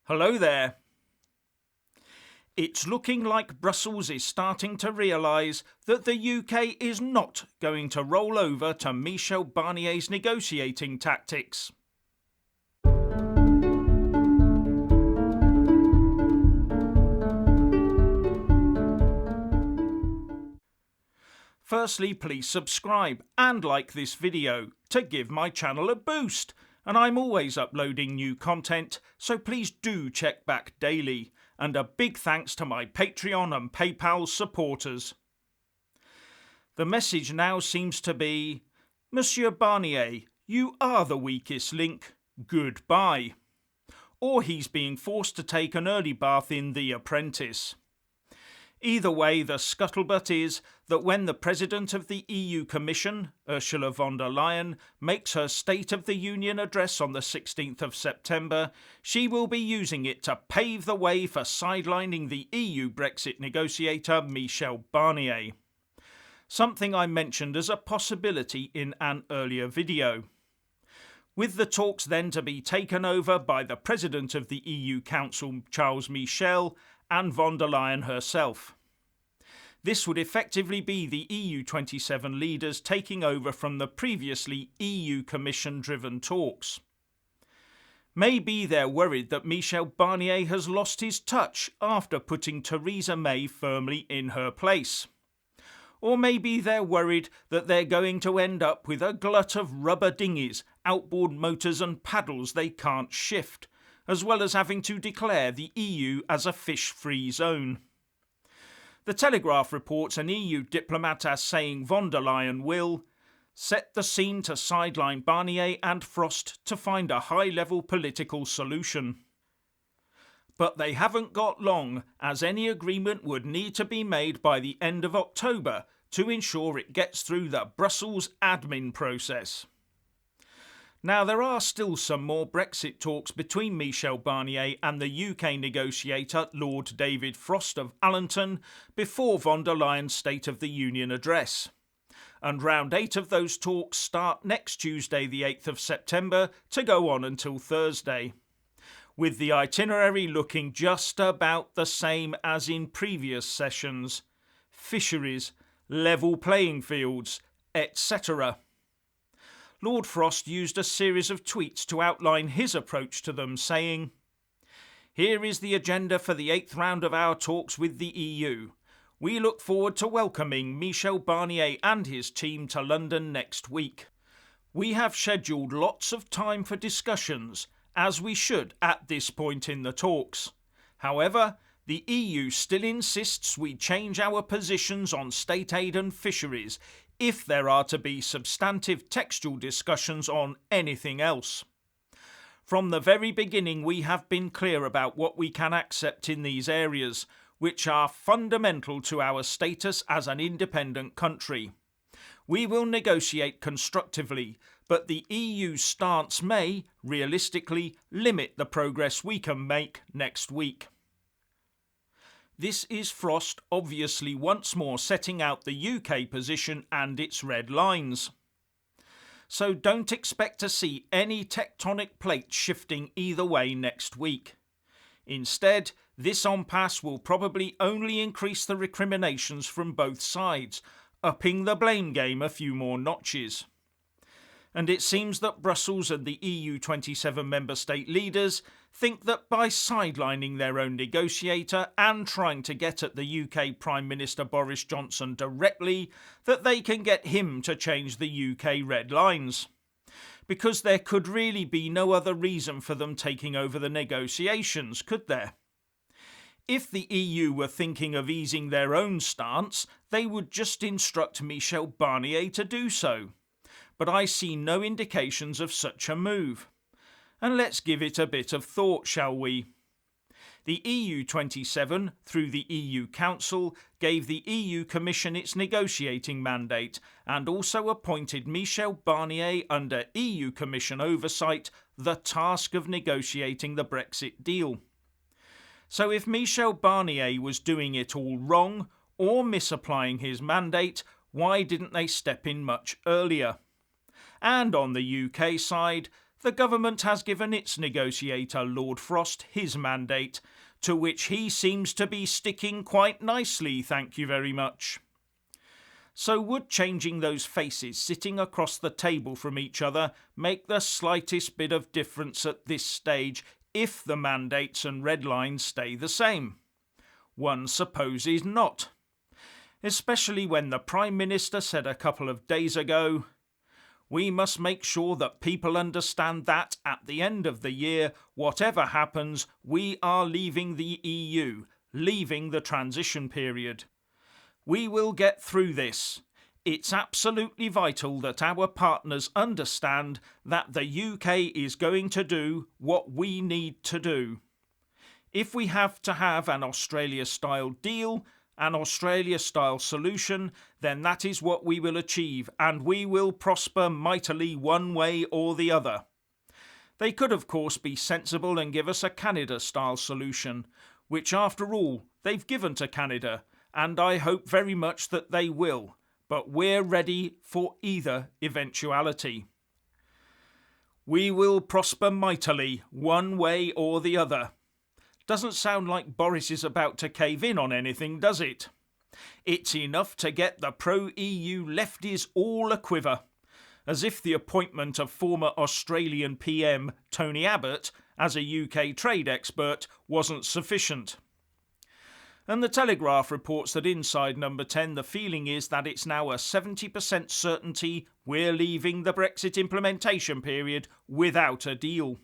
Hello there. It's looking like Brussels is starting to realise that the UK is not going to roll over to Michel Barnier's negotiating tactics. Firstly, please subscribe and like this video to give my channel a boost. And I'm always uploading new content, so please do check back daily. And a big thanks to my Patreon and PayPal supporters. The message now seems to be, Monsieur Barnier, you are the weakest link. Goodbye. Or he's being forced to take an early bath in The Apprentice. Either way, the scuttlebutt is that when the President of the EU Commission, Ursula von der Leyen, makes her State of the Union address on the 16th of September, she will be using it to pave the way for sidelining the EU Brexit negotiator Michel Barnier. Something I mentioned as a possibility in an earlier video. With the talks then to be taken over by the President of the EU Council, Charles Michel, and von der Leyen herself. This would effectively be the EU 27 leaders taking over from the previously EU Commission-driven talks. Maybe they're worried that Michel Barnier has lost his touch after putting Theresa May firmly in her place. Or maybe they're worried that they're going to end up with a glut of rubber dinghies, outboard motors and paddles they can't shift, as well as having to declare the EU as a fish-free zone. The Telegraph reports an EU diplomat as saying von der Leyen will set the scene to sideline Barnier and Frost to find a high-level political solution. But they haven't got long, as any agreement would need to be made by the end of October to ensure it gets through the Brussels admin process. Now, there are still some more Brexit talks between Michel Barnier and the UK negotiator Lord David Frost of Allenton before von der Leyen's State of the Union address. And round 8 of those talks start next Tuesday the 8th of September to go on until Thursday, with the itinerary looking just about the same as in previous sessions. Fisheries, level playing fields, etc. Lord Frost used a series of tweets to outline his approach to them, saying, "Here is the agenda for the 8th round of our talks with the EU. We look forward to welcoming Michel Barnier and his team to London next week. We have scheduled lots of time for discussions, as we should at this point in the talks. However, the EU still insists we change our positions on state aid and fisheries if there are to be substantive textual discussions on anything else. From the very beginning we have been clear about what we can accept in these areas, which are fundamental to our status as an independent country. We will negotiate constructively, but the EU's stance may, realistically, limit the progress we can make next week." This is Frost obviously once more setting out the UK position and its red lines. So don't expect to see any tectonic plates shifting either way next week. Instead, this impasse will probably only increase the recriminations from both sides, upping the blame game a few more notches. And it seems that Brussels and the EU 27 member state leaders think that by sidelining their own negotiator and trying to get at the UK Prime Minister Boris Johnson directly, that they can get him to change the UK red lines. Because there could really be no other reason for them taking over the negotiations, could there? If the EU were thinking of easing their own stance, they would just instruct Michel Barnier to do so. But I see no indications of such a move. And let's give it a bit of thought, shall we? The EU 27, through the EU Council, gave the EU Commission its negotiating mandate and also appointed Michel Barnier under EU Commission oversight the task of negotiating the Brexit deal. So if Michel Barnier was doing it all wrong or misapplying his mandate, why didn't they step in much earlier? And on the UK side, the government has given its negotiator, Lord Frost, his mandate, to which he seems to be sticking quite nicely, thank you very much. So would changing those faces sitting across the table from each other make the slightest bit of difference at this stage if the mandates and red lines stay the same? One supposes not. Especially when the Prime Minister said a couple of days ago, "We must make sure that people understand that at the end of the year, whatever happens, we are leaving the EU, leaving the transition period. We will get through this. It's absolutely vital that our partners understand that the UK is going to do what we need to do. If we have to have an Australia-style deal, an Australia-style solution, then that is what we will achieve, and we will prosper mightily one way or the other." They could of course be sensible and give us a Canada-style solution, which after all they've given to Canada, and I hope very much that they will, but we're ready for either eventuality. We will prosper mightily one way or the other. Doesn't sound like Boris is about to cave in on anything, does it? It's enough to get the pro-EU lefties all a quiver, as if the appointment of former Australian PM Tony Abbott as a UK trade expert wasn't sufficient. And the Telegraph reports that inside Number 10 the feeling is that it's now a 70% certainty we're leaving the Brexit implementation period without a deal.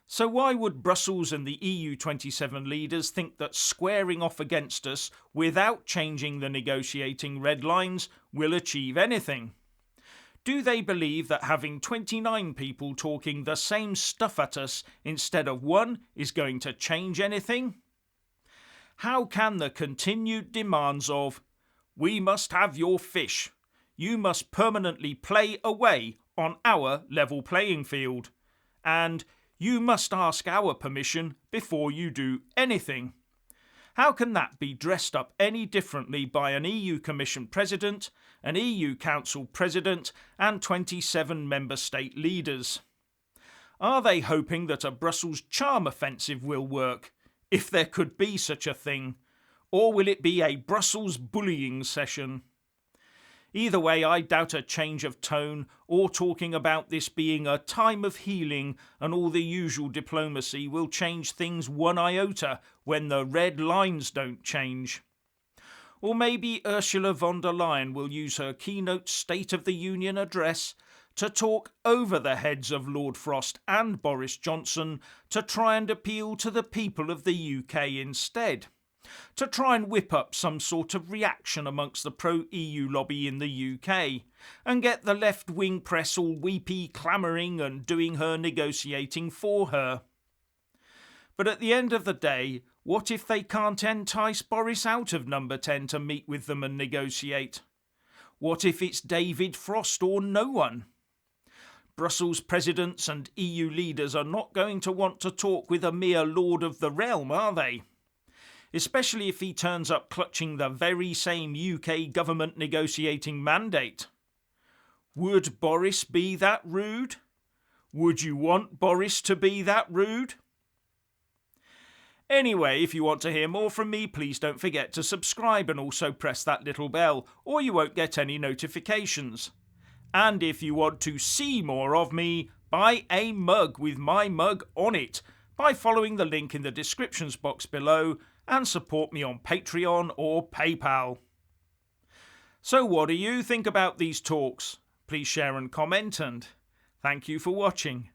So why would Brussels and the EU 27 leaders think that squaring off against us without changing the negotiating red lines will achieve anything? Do they believe that having 29 people talking the same stuff at us instead of one is going to change anything? How can the continued demands of "we must have your fish, you must permanently play away on our level playing field," and "you must ask our permission before you do anything," how can that be dressed up any differently by an EU Commission President, an EU Council President and 27 Member State leaders? Are they hoping that a Brussels charm offensive will work, if there could be such a thing, or will it be a Brussels bullying session? Either way, I doubt a change of tone or talking about this being a time of healing and all the usual diplomacy will change things one iota when the red lines don't change. Or maybe Ursula von der Leyen will use her keynote State of the Union address to talk over the heads of Lord Frost and Boris Johnson to try and appeal to the people of the UK instead, to try and whip up some sort of reaction amongst the pro-EU lobby in the UK and get the left-wing press all weepy, clamouring and doing her negotiating for her. But at the end of the day, what if they can't entice Boris out of Number 10 to meet with them and negotiate? What if it's David Frost or no one? Brussels presidents and EU leaders are not going to want to talk with a mere lord of the realm, are they? Especially if he turns up clutching the very same UK government negotiating mandate. Would Boris be that rude? Would you want Boris to be that rude? Anyway, if you want to hear more from me, please don't forget to subscribe and also press that little bell, or you won't get any notifications. And if you want to see more of me, buy a mug with my mug on it by following the link in the descriptions box below and support me on Patreon or PayPal. So what do you think about these talks? Please share and comment, and thank you for watching.